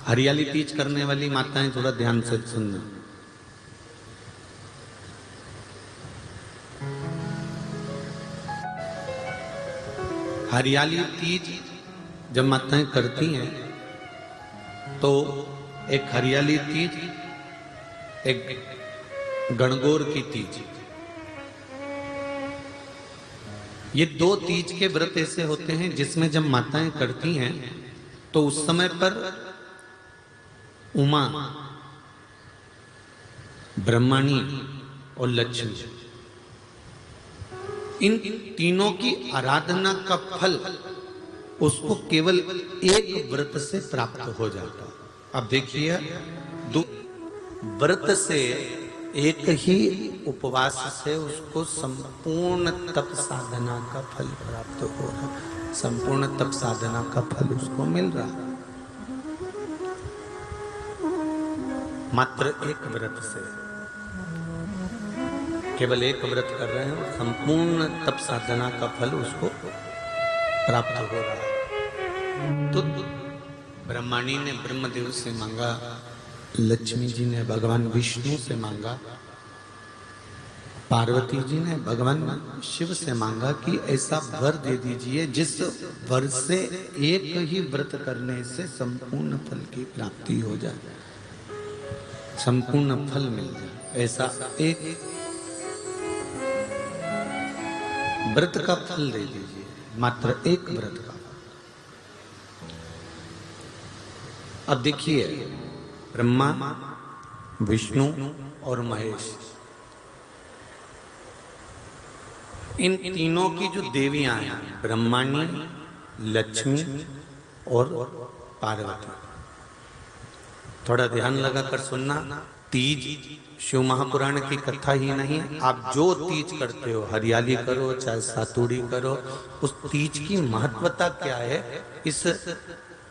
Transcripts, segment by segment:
हरियाली तीज करने वाली माताएं थोड़ा ध्यान से सुनना। हरियाली तीज जब माताएं करती हैं तो एक हरियाली तीज, एक गणगौर की तीज, ये दो तीज के व्रत ऐसे होते हैं जिसमें जब माताएं करती हैं तो उस समय पर उमा, ब्रह्मणी और लक्ष्मी, इन तीनों की आराधना का फल उसको केवल एक व्रत से प्राप्त हो जाता है। अब देखिए, व्रत से एक ही उपवास से उसको संपूर्ण तप साधना का फल प्राप्त हो रहा है, संपूर्ण तप साधना का फल उसको मिल रहा है। मात्र एक व्रत से, केवल एक व्रत कर रहे हैं, संपूर्ण तप साधना का फल उसको प्राप्त हो रहा है। तो ब्रह्मणी ने ब्रह्मदेव से मांगा, लक्ष्मी जी ने भगवान विष्णु से मांगा, पार्वती जी ने भगवान शिव से मांगा कि ऐसा वर दे दीजिए जिस वर से एक ही व्रत करने से संपूर्ण फल की प्राप्ति हो जाए, संपूर्ण फल मिल जाए। ऐसा एक व्रत का फल दे दीजिए, मात्र एक व्रत का। अब देखिए, ब्रह्मा, विष्णु और महेश, इन तीनों की जो देवियां हैं, ब्रह्मणी, लक्ष्मी और पार्वती, थोड़ा ध्यान लगाकर सुनना। तीज शिव महापुराण की कथा ही नहीं, आप जो तीज करते हो, हरियाली करो चाहे सातुड़ी करो, उस तीज की महत्वता क्या है, इस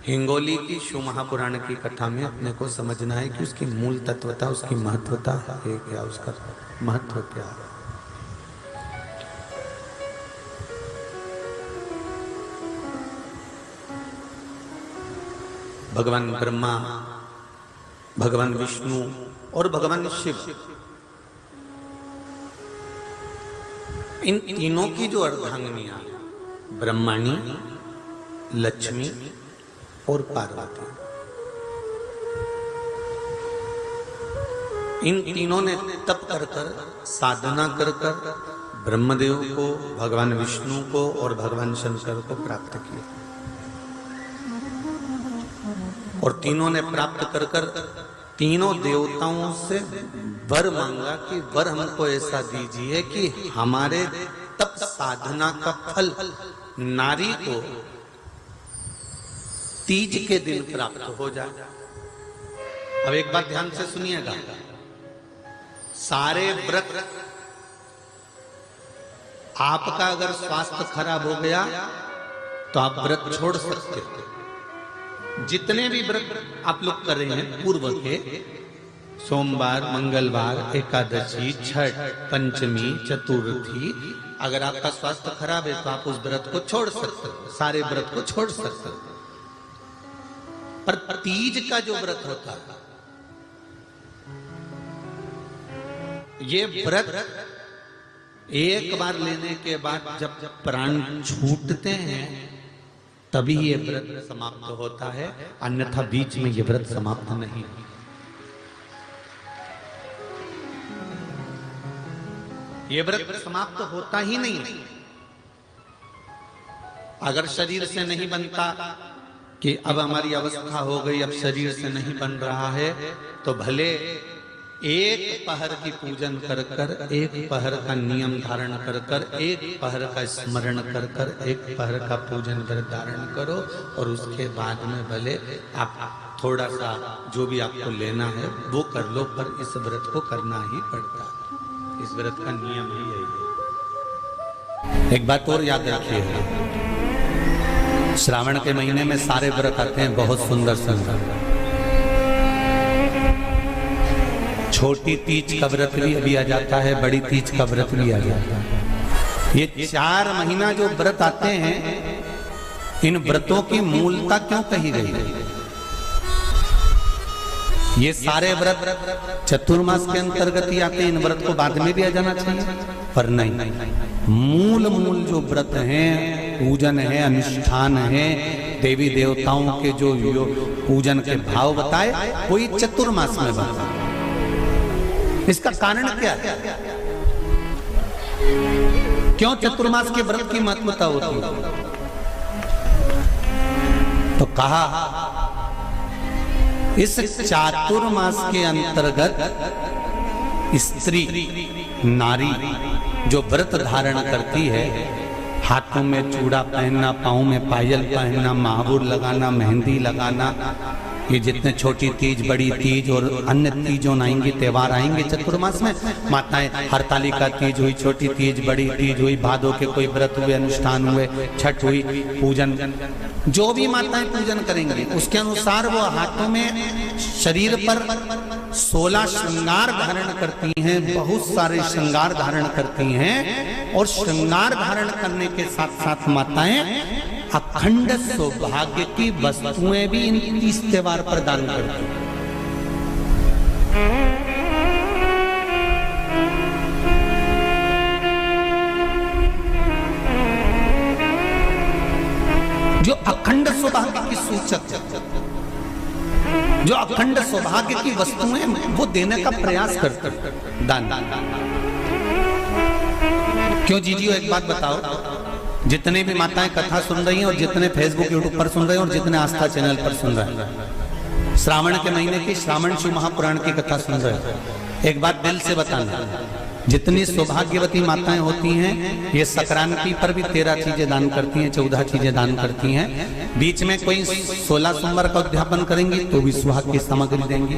हिंगोली की शिव महापुराण की कथा में अपने को समझना है कि उसकी मूल तत्वता, उसकी महत्वता है क्या, उसका महत्व क्या है। भगवान ब्रह्मा, भगवान विष्णु और भगवान शिव, इन तीनों की जो अर्धांगिनियां, ब्रह्मणी, लक्ष्मी और पार्वती, इन तीनों ने तप कर कर, साधना कर कर ब्रह्मदेव को, भगवान विष्णु को और भगवान शंकर को प्राप्त किया। और तीनों ने प्राप्त कर कर तीनों देवताओं से वर मांगा कि वर हमको ऐसा दीजिए कि हमारे तप साधना का फल नारी को तीज के दिन प्राप्त हो जाए। अब एक बात ध्यान से सुनिएगा, सारे व्रत, आपका अगर स्वास्थ्य खराब हो गया तो आप व्रत छोड़ सकते हो। जितने भी व्रत आप लोग कर रहे हैं पूर्व के, सोमवार, मंगलवार, एकादशी, छठ, पंचमी, चतुर्थी, अगर आपका स्वास्थ्य खराब है तो आप उस व्रत को छोड़ सकते हो, सारे व्रत को छोड़ सकते हो। पर तीज का जो व्रत होता है, ये व्रत एक बार लेने के बाद जब प्राण छूटते हैं तभी ये व्रत समाप्त होता है, अन्यथा बीच में ये व्रत समाप्त नहीं। ये व्रत समाप्त होता ही नहीं। अगर शरीर से नहीं बनता कि अब हमारी अवस्था हो गई, अब शरीर से नहीं बन रहा है, तो भले एक पहर की पूजन कर कर, एक पहर का नियम धारण कर कर, एक पहर का स्मरण कर कर, एक पहर का पूजन व्रत धारण करो, और उसके बाद में भले आप थोड़ा सा जो भी आपको लेना है वो कर लो, पर इस व्रत को करना ही पड़ता है। इस व्रत का नियम ही यही है। एक बात और याद रखिए, श्रावण के महीने में सारे व्रत आते हैं, बहुत सुंदर सुंदर। छोटी तीज का व्रत भी अभी आ जाता है, बड़ी तीज का व्रत भी आ जाता है। ये 4 महीना जो व्रत आते हैं, इन व्रतों की मूलता क्यों कही गई है? ये सारे व्रत चतुर्मास के अंतर्गत ही आते हैं, इन व्रत को बाद में भी आ जाना चाहिए, पर नहीं, मूल जो व्रत हैं, पूजन है, अनुष्ठान है, देवी देवताओं के जो पूजन के भाव बताए वही चतुर्मास में बताए। इसका कारण क्या है? क्यों चतुर्मास के व्रत की महत्वता होती है? तो कहा इस चातुर्मास के अंतर्गत स्त्री नारी जो व्रत धारण करती है, हाथों में चूड़ा पहनना, पाँव में पायल पहनना, महावुर लगाना, मेहंदी लगाना, ये जितने छोटी तीज, बड़ी तीज और अन्य तीजों आएंगे, त्योहार आएंगे चतुर्मास में, माताएं हरतालिका तीज हुई, छोटी तीज, बड़ी तीज हुई, भादों के कोई व्रत हुए, अनुष्ठान हुए, छठ हुई, पूजन, जो भी माताएं पूजन करेंगी उसके अनुसार वो हाथों में, शरीर पर 16 श्रृंगार धारण करती हैं, बहुत सारे श्रृंगार धारण करती हैं, और श्रृंगार धारण करने के साथ साथ माताएं अखंड सौभाग्य की वस्तुएं भी इन 30 त्योहार पर दान करती हैं। जो अखंड सौभाग्य की सूचक, जो अखंड सौभाग्य की वस्तुएं वो देने का प्रयास करते हैं, दान। क्यों जीजियो, एक बात बताओ, जितने भी माताएं कथा सुन रही हैं और जितने फेसबुक यूट्यूब पर सुन रहे हैं और जितने आस्था चैनल पर सुन रहे हैं, श्रावण के महीने की श्रावण शिव महापुराण की कथा सुन रहे हैं, एक बात दिल से बताना, जितनी सौभाग्यवती माताएं होती हैं ये संक्रांति पर भी 13 चीजें दान करती हैं, 14 चीजें दान करती हैं। बीच में कोई 16 सोमवार का उद्यापन करेंगी तो भी सुहाग की सामग्री देंगी,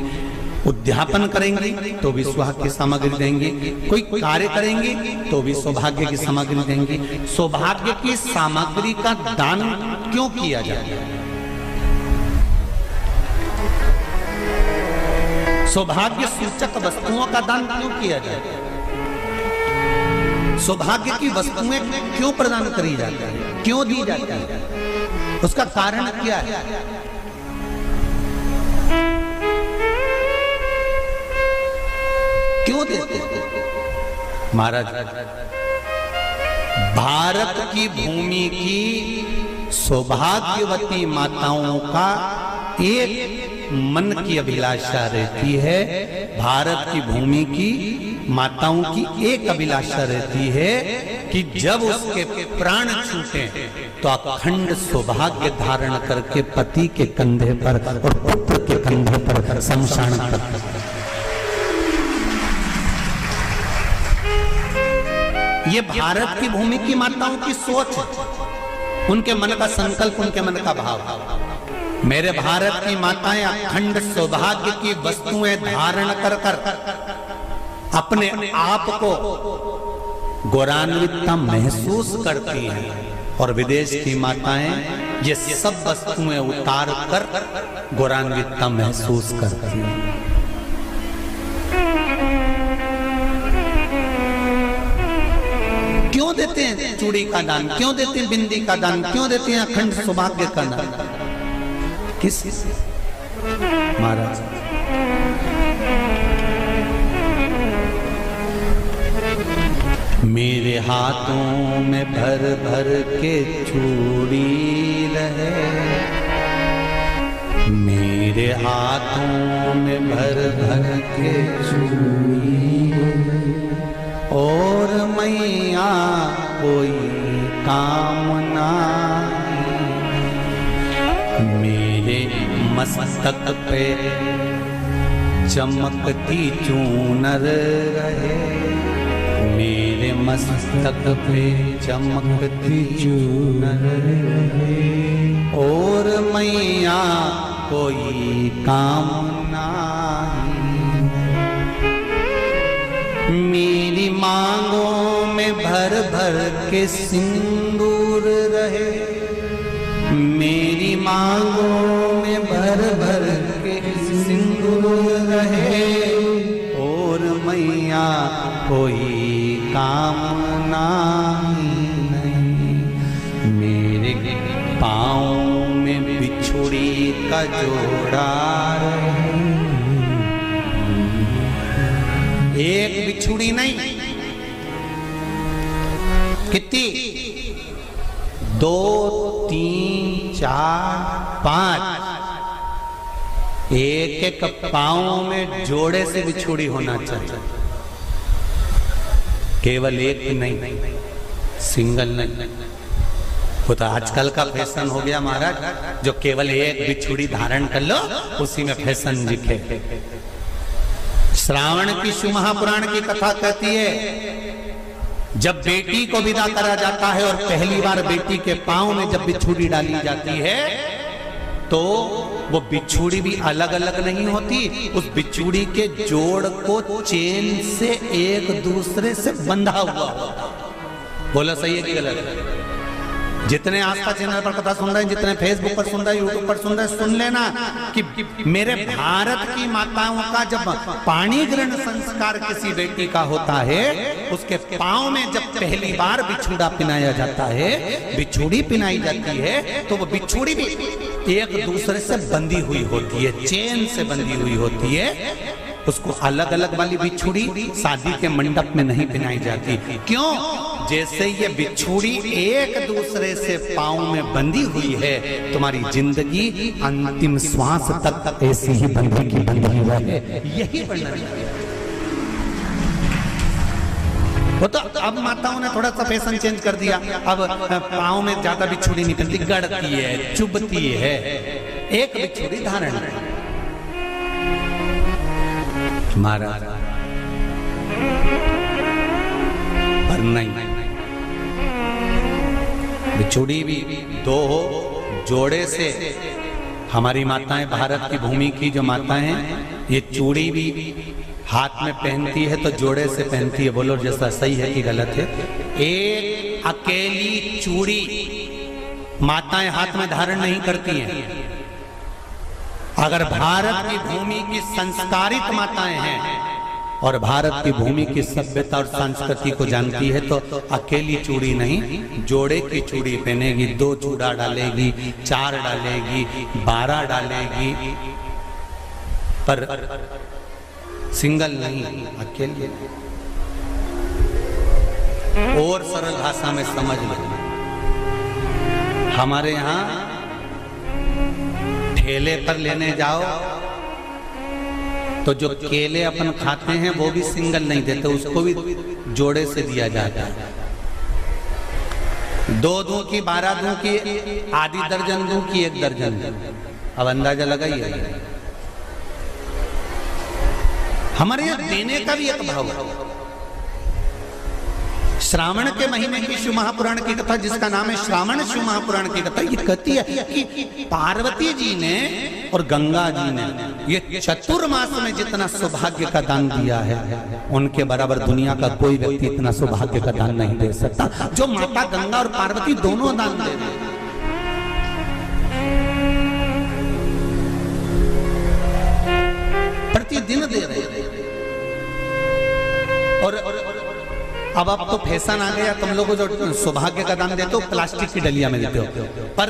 उद्यापन करेंगी तो भी सुहाग की सामग्री देंगी, कोई कार्य करेंगी तो भी सौभाग्य की सामग्री देंगी। सौभाग्य की सामग्री का दान क्यों किया जाए? सौभाग्य सूचक वस्तुओं का दान क्यों किया जाए? सौभाग्य की वस्तुएं क्यों प्रदान करी जाती है, क्यों दी जाती है? उसका कारण क्या है? क्यों देते हैं महाराज? भारत की भूमि की सौभाग्यवती माताओं का एक मन की अभिलाषा रहती है, भारत की भूमि की माताओं की एक अभिलाषा रहती है कि जब उसके प्राण छूटे तो अखंड सौभाग्य धारण करके पति के कंधे पर और पुत्र के कंधे पर शमशान करते। ये भारत की भूमि की माताओं की सोच है, उनके मन का संकल्प, उनके मन का भाव। मेरे भारत की माताएं अखंड सौभाग्य की वस्तुएं धारण कर कर अपने आप को गौरवान्वित महसूस करती हैं, और विदेश की माताएं ये सब वस्तुएं उतार कर गौरवान्वित महसूस करती हैं। क्यों देते हैं चूड़ी का दान, क्यों देते हैं बिंदी का दान, क्यों देते हैं अखंड सौभाग्य का दान? किस महाराज? मेरे हाथों में भर भर के चूड़ी रहे, मेरे हाथों में भर भर के चूड़ी, और मैया कोई कामना मेरे मस्तक पे चमकती चूनर रहे, मेरे मस्तक पे चमकती चूनर रहे, और मैया कोई कामना मेरी मांगों में भर भर के सिंदूर रहे, मेरी मांगों में भर भर के सिंदूर रहे, और मैया कोई कामना नहीं मेरे पाँव में बिछुड़ी का जोड़ा रहे, एक बिछुड़ी नहीं, कितनी? 2, 3, 4, 5। एक एक पांव में जोड़े से बिछुड़ी होना चाहिए, केवल एक नहीं, सिंगल नहीं। वो तो आजकल का फैशन हो गया महाराज, जो केवल एक बिछुड़ी धारण कर लो उसी में फैशन दिखे। श्रावण की शिव महापुराण की कथा कहती है, जब बेटी को विदा करा जाता है और पहली बार बेटी के पांव में जब बिछुड़ी डाली जाती है तो वो बिछुड़ी भी अलग अलग नहीं होती, उस बिछुड़ी के जोड़ को चेन से एक दूसरे से बंधा हुआ होता। बोला सही है कि गलत? जितने आस्था चैनल पर कथा सुन रहे हैं, जितने फेसबुक पर सुन रहे हैं, यूट्यूब पर सुन रहे हैं, सुन लेना कि मेरे भारत की माताओं का जब पाणी ग्रहण संस्कार किसी बेटी का होता है, उसके पांव में जब पहली बार बिछुड़ा पिनाया जाता है, बिछुड़ी पिनाई जाती है, तो वो बिछुड़ी भी एक दूसरे से बंधी हुई होती है, चेन से बंधी हुई होती है। उसको अलग अलग वाली बिछुड़ी शादी के मंडप में नहीं पिनाई जाती। क्यों? जैसे ये बिछुड़ी एक दूसरे से पांव में बंधी हुई है, तुम्हारी जिंदगी अंतिम श्वास तक ऐसी ही बंधी हुई है, यही वर्णन किया। वो तो अब माताओं ने थोड़ा सा फैशन चेंज कर दिया, अब पांव में ज्यादा बिछुड़ी नहीं पहनती, गड़ती है, चुभती है, एक बिछुड़ी धारण है। महाराज पर नहीं, बिछुड़ी भी 2 हो, जोड़े से। हमारी माताएं, भारत की भूमि की जो माताएं हैं, ये चूड़ी भी हाथ में पहनती है तो जोड़े से पहनती है। बोलो जैसा सही है कि गलत है? एक अकेली चूड़ी माताएं हाथ में धारण नहीं करती हैं। अगर भारत की भूमि की संस्कारित माताएं हैं और भारत की भूमि की सभ्यता और संस्कृति को जानती है तो अकेली चूड़ी नहीं, जोड़े की चूड़ी पहनेगी, 2 चूड़ा डालेगी, 4 डालेगी, 12 डालेगी, पर सिंगल नहीं, अकेले। और सरल भाषा में समझ लो, हमारे यहाँ ठेले पर लेने जाओ तो जो केले अपन खाते हैं वो भी सिंगल नहीं देते, उसको भी जोड़े से दिया जाता है। 2 दूं की, 12 दूं की, आधी दर्जन दूं की 1 दर्जन दूं। अब अंदाजा लगाइए, हमारे यहाँ देने का भी एक भाव है। श्रावण के महीने की शिव महापुराण की कथा, जिसका नाम है श्रावण शिव महापुराण की कथा, ये कहती है कि पार्वती जी ने और गंगा जी ने ये चतुर्मास में जितना सौभाग्य का दान दिया है, उनके बराबर दुनिया का कोई व्यक्ति इतना सौभाग्य का दान नहीं दे सकता जो माता गंगा और पार्वती दोनों दान दे रहे हैं। प्रतिदिन दे रहे हैं। और अब तो फैशन आ गया, तुम लोगों को जो सौभाग्य का दान देते हो प्लास्टिक की डलिया में देते हो, पर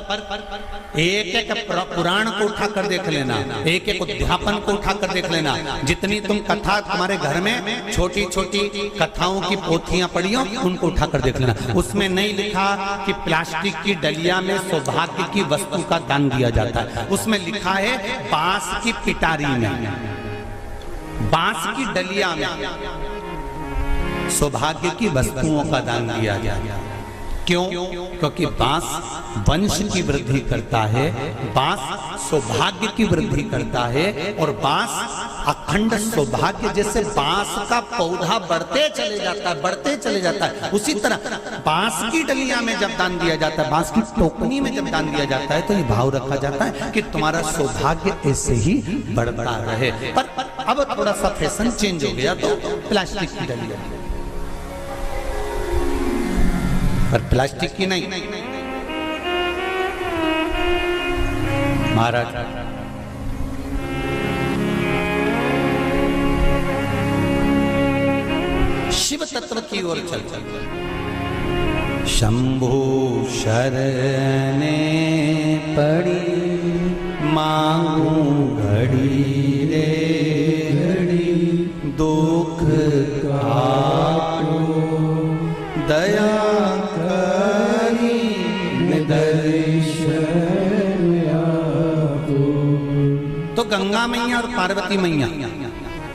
एक एक पुराण को उठाकर देख लेना, एक एक उद्यापन को उठाकर देख लेना। जितनी तुम कथा तुम्हारे घर में छोटी छोटी कथाओं की पोथियां पड़ी हो, उनको उठाकर देख लेना। उसमें नहीं लिखा कि प्लास्टिक की डलिया में सौभाग्य की वस्तु का दान दिया जाता है। उसमें लिखा है बांस की पिटारी में, बांस की डलिया में सौभाग्य की वस्तुओं का दान दिया गया। क्यों? क्योंकि बांस वंश की वृद्धि करता है, बांस सौभाग्य की वृद्धि करता है, और बांस अखंड सौभाग्य। जैसे बांस का पौधा बढ़ते चले जाता है, बढ़ते चले जाता है, उसी तरह बांस की डलिया में जब दान दिया जाता है, बांस की टोकनी में जब दान दिया जाता है, तो ये भाव रखा जाता है कि तुम्हारा सौभाग्य ऐसे ही बढ़ता रहे। पर अब थोड़ा सा फैशन चेंज हो गया, तो प्लास्टिक की डलिया, पर प्लास्टिक की नहीं। महाराज शिव तत्व की ओर चल शंभु शरणे पड़ी मांगू घड़ी रे घड़ी दुख तो गंगा मैया और पार्वती मैया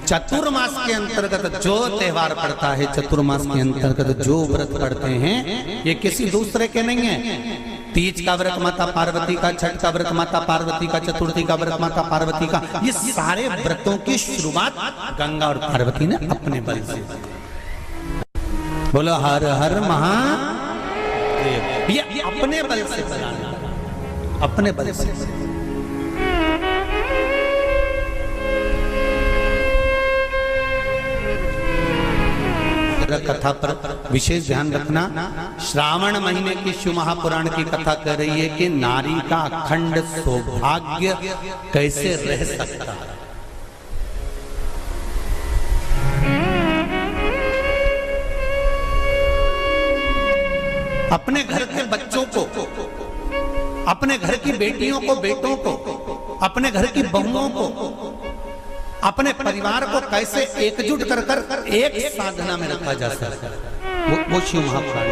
चतुर्मास के अंतर्गत जो त्योहार पड़ता है, चतुर्मास के अंतर्गत जो व्रत पड़ते हैं, ये किसी दूसरे के नहीं है। तीज का व्रत माता पार्वती का, छठ का व्रत माता पार्वती का, चतुर्थी का व्रत माता पार्वती का, ये सारे व्रतों की शुरुआत गंगा और पार्वती ने अपने बल से। बोलो हर हर महादेव। ये अपने बल से बनाना, अपने बल से। कथा पर विशेष ध्यान रखना। श्रावण महीने की शिव महापुराण की कथा कह रही है कि नारी का अखंड सौभाग्य कैसे रह सकता है। अपने घर के बच्चों को, अपने घर की बेटियों को, बेटों को, अपने घर की बहुओं को, अपने परिवार को कैसे एकजुट कर कर एक साधना में रखा जा सकता है, वो शिव महापुराण।